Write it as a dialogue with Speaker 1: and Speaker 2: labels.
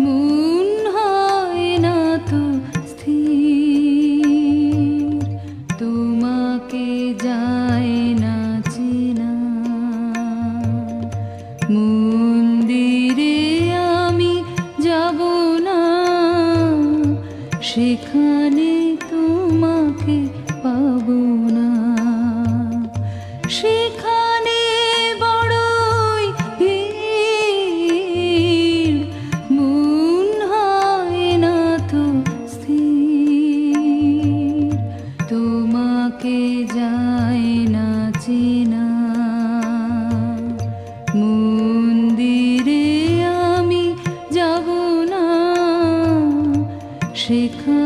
Speaker 1: মন হয় না তো স্থির, তোমাকে যায় না চেনা। মন্দিরে আমি যাব না, সেখানে তোমাকে পাবো না। সেখানে বড়ই ভিড়, মন হয় না তো স্থির, তোমাকে যায় না চেনা। মন্দিরে আমি যাব না, সেখানে